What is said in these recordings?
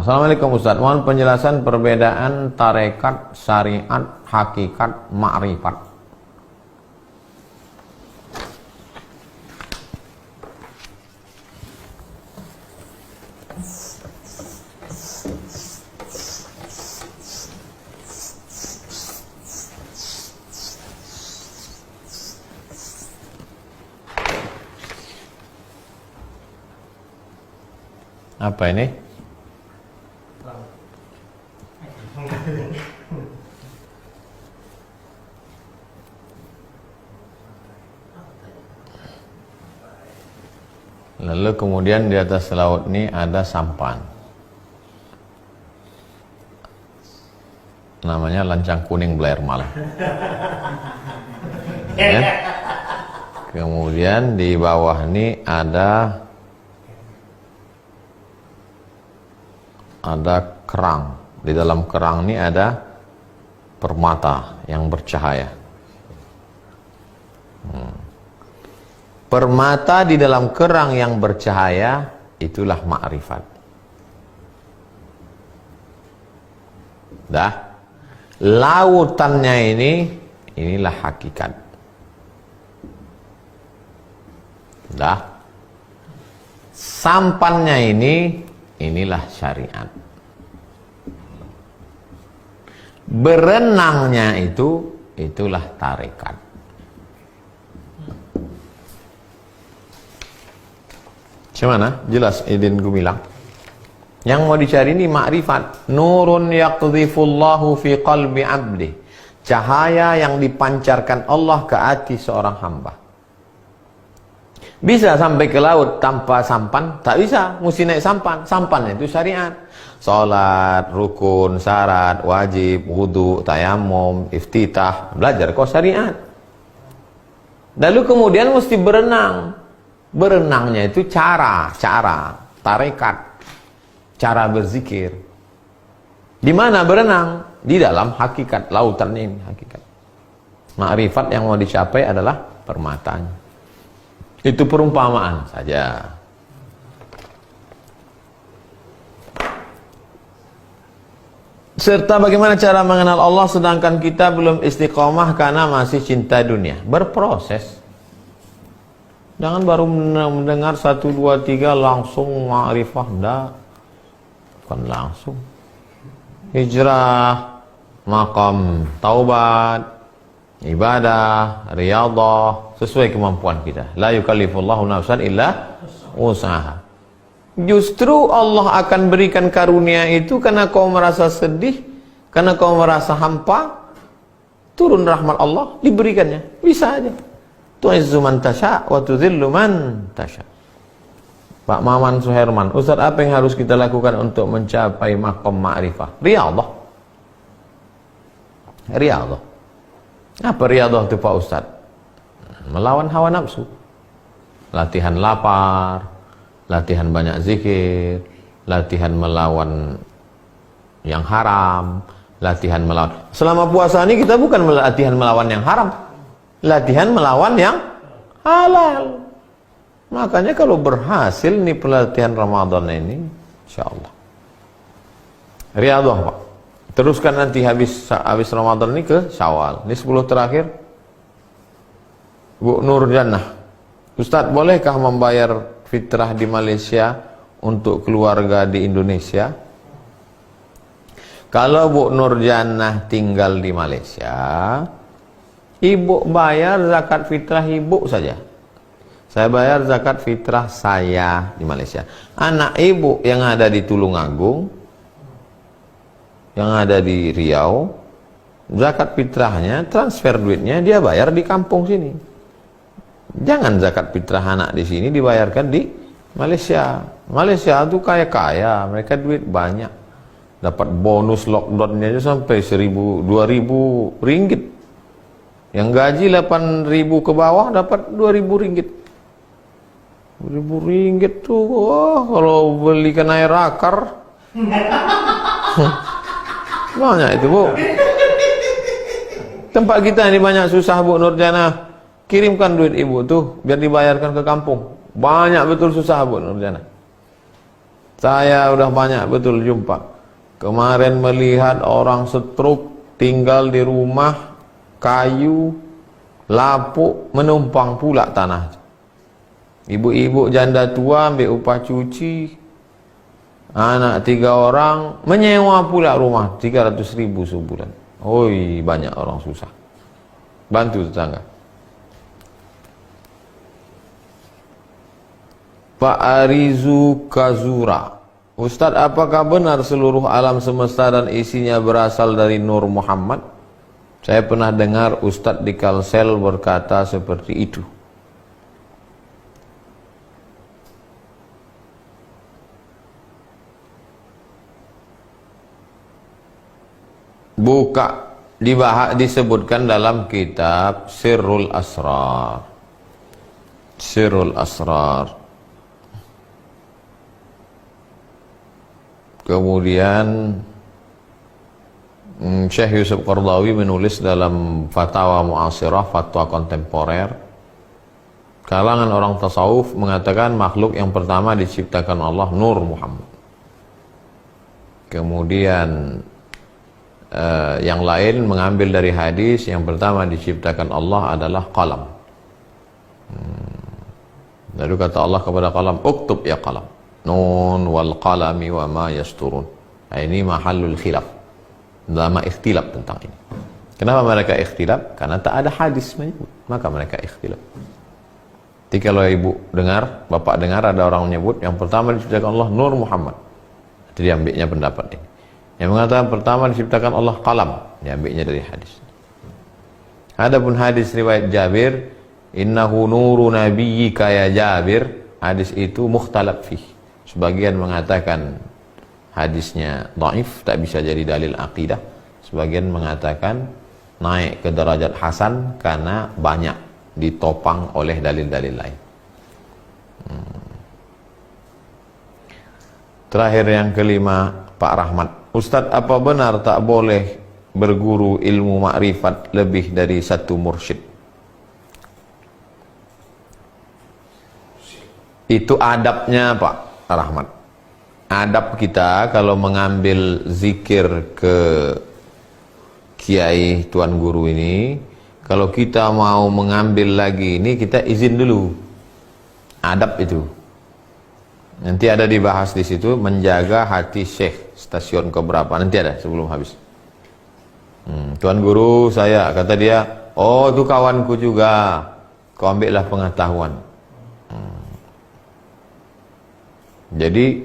Assalamualaikum Ustaz, mohon penjelasan perbedaan tarekat, syariat, hakikat, ma'rifat. Apa ini? Lalu kemudian di atas laut ini ada sampan. Namanya lancang kuning Blairmal. Ya. Kemudian di bawah ini ada kerang. Di dalam kerang ini ada permata yang bercahaya. Permata di dalam kerang yang bercahaya, itulah ma'rifat. Dah. Lautannya inilah hakikat. Dah. Sampannya inilah syariat. Berenangnya itulah tarekat. Gimana? Jelas Idin Gumilang. Yang mau dicari ini makrifat. Nurun yaqdhifullahu fi qalbi abdi. Cahaya yang dipancarkan Allah ke hati seorang hamba. Bisa sampai ke laut tanpa sampan? Tak bisa, mesti naik sampan. Sampannya itu syariat. Salat, rukun, syarat, wajib, wudu, tayamum, iftitah, belajar kau syariat. Lalu kemudian mesti berenang. Berenangnya itu cara, tarekat, cara berzikir. Di mana berenang? Di dalam hakikat, lautan ini hakikat. Ma'rifat yang mau dicapai adalah permatanya. Itu perumpamaan saja. Serta bagaimana cara mengenal Allah sedangkan kita belum istiqomah karena masih cinta dunia. Berproses. Jangan baru mendengar 1, 2, 3 langsung ma'rifah. Enggak. Bukan langsung. Hijrah, maqam taubat, ibadah, riyadhah, sesuai kemampuan kita. La yukallifullahu nafsan illa usaha. Justru Allah akan berikan karunia itu karena kau merasa sedih, karena kau merasa hampa, turun rahmat Allah, diberikannya. Bisa aja. Tu'izzu man tasha' wa tudhillu man tasha'. Pak Maman Suherman, Ustaz, apa yang harus kita lakukan untuk mencapai maqam ma'rifah? Riyadhah. Riyadhah. Apa riyadhah itu Pak Ustaz? Melawan hawa nafsu. Latihan lapar, latihan banyak zikir, latihan melawan yang haram, latihan melawan. Selama puasa ini kita bukan latihan melawan yang haram, latihan melawan yang halal. Makanya kalau berhasil nih pelatihan Ramadan ini, insyaallah riyadhah Pak. Teruskan nanti habis Ramadan ini ke Syawal. Ini 10 terakhir. Bu Nur Jannah, Ustaz, bolehkah membayar fitrah di Malaysia untuk keluarga di Indonesia? Kalau Bu Nur Jannah tinggal di Malaysia, ibu bayar zakat fitrah ibu saja. Saya bayar zakat fitrah saya di Malaysia. Anak ibu yang ada di Tulungagung, yang ada di Riau, zakat fitrahnya, transfer duitnya dia bayar di kampung sini. Jangan zakat fitrah anak di sini dibayarkan di Malaysia. Malaysia itu kaya-kaya, mereka duit banyak. Dapat bonus lockdownnya aja sampai 1.000, 2.000 ringgit. Yang gaji 8.000 ke bawah dapat 2.000 ringgit. 2.000 ringgit tuh, wah, kalau belikan air akar banyak itu Bu. Tempat kita ini banyak susah Bu Nurjana. Kirimkan duit ibu tuh biar dibayarkan ke kampung. Banyak betul susah Bu Nurjana. Saya udah banyak betul jumpa. Kemarin melihat orang stroke tinggal di rumah kayu, lapuk, menumpang pula tanah. Ibu-ibu janda tua ambil upah cuci, anak 3 orang menyewa pula rumah 300.000 sebulan. Oi, banyak orang susah. Bantu tetangga. Pak Arizu Kazura, Ustadz, apakah benar seluruh alam semesta dan isinya berasal dari Nur Muhammad? Saya pernah dengar Ustadz di Kalsel berkata seperti itu. Buka, disebutkan dalam kitab Sirrul Asrar. Sirrul Asrar. Kemudian Syekh Yusuf Qardawi menulis dalam Fatwa Mu'asirah, fatwa kontemporer, kalangan orang tasawuf mengatakan makhluk yang pertama diciptakan Allah Nur Muhammad. Kemudian yang lain mengambil dari hadis yang pertama diciptakan Allah adalah qalam. Lalu kata Allah kepada qalam, uktub ya qalam, nun wal qalami wa ma yasturun. Ini mahallul khilaf, lama ikhtilaf tentang ini. Kenapa mereka ikhtilaf? Karena tak ada hadis menyebut, maka mereka ikhtilaf. Jadi kalau ibu dengar, bapak dengar ada orang menyebut yang pertama diciptakan Allah Nur Muhammad, jadi ambilnya pendapat ini. Yang mengatakan pertama diciptakan Allah qalam, diambilnya dari hadis. Adapun hadis riwayat Jabir, innahu nuru nabiyyika ya Jabir, hadis itu mukhtalaf fih. Sebagian mengatakan hadisnya dhaif, tak bisa jadi dalil akidah. Sebagian mengatakan naik ke derajat hasan karena banyak ditopang oleh dalil-dalil lain. Terakhir yang kelima, Pak Rahmat, Ustadz, apa benar tak boleh berguru ilmu makrifat lebih dari satu mursyid? Itu adabnya Pak Rahmat. Adab kita kalau mengambil zikir ke kiai tuan guru ini, kalau kita mau mengambil lagi ini, kita izin dulu. Adab itu. Nanti ada dibahas di situ, menjaga hati syekh, stasiun keberapa, nanti ada sebelum habis. Tuan guru saya, kata dia, oh itu kawanku juga, kau ambillah pengetahuan. Jadi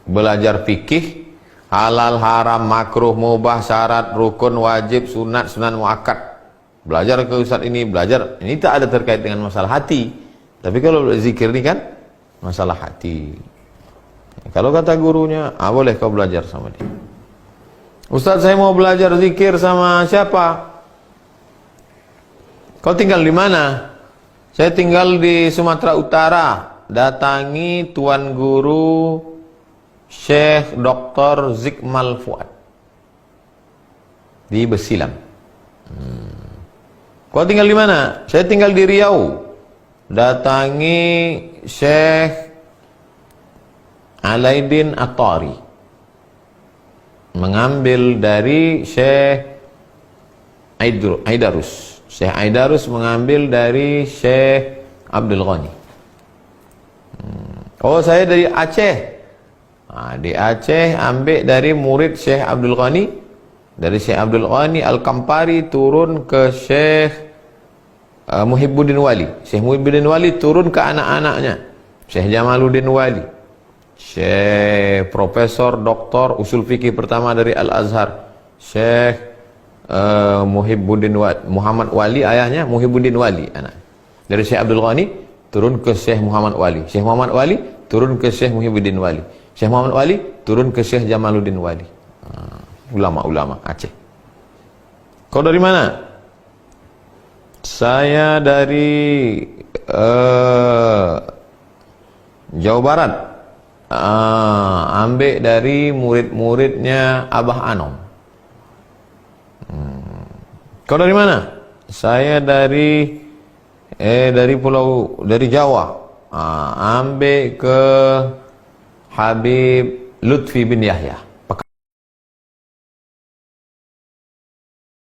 belajar fikih, halal, haram, makruh, mubah, syarat, rukun, wajib, sunat, sunan muakkad. Belajar ke ustaz ini, belajar, ini tak ada terkait dengan masalah hati. Tapi kalau zikir ini kan masalah hati. Kalau kata gurunya, boleh kau belajar sama dia. Ustaz, saya mau belajar zikir sama siapa? Kau tinggal di mana? Saya tinggal di Sumatera Utara. Datangi tuan guru Syekh Dr. Zikmal Fuad di Besilam. Kau tinggal di mana? Saya tinggal di Riau. Datangi Syekh Alaidin At-Tari, mengambil dari Syekh Aidarus. Syekh Aidarus mengambil dari Syekh Abdul Ghani. Oh, saya dari Aceh. Di Aceh ambil dari murid Syekh Abdul Ghani. Dari Syekh Abdul Ghani Al-Kampari turun ke Syekh Muhibbuddin Wali. Syekh Muhibbuddin Wali turun ke anak-anaknya, Syekh Jamaluddin Wali, Syekh Profesor Doktor Usul Fikih pertama dari Al-Azhar, Syekh Muhibbuddin Wali, Muhammad Wali ayahnya, Muhibbuddin Wali anak. Dari Syekh Abdul Ghani turun ke Syekh Muhammad Wali, Syekh Muhammad Wali turun ke Syekh Muhibbuddin Wali, Syekh Muhammad Wali turun ke Syekh Jamaluddin Wali. Ulama-ulama Aceh. Kau dari mana? Saya dari Jawa Barat. Ambil dari murid-muridnya Abah Anom. Kau dari mana? Saya dari Jawa. Ambil ke Habib Lutfi bin Yahya.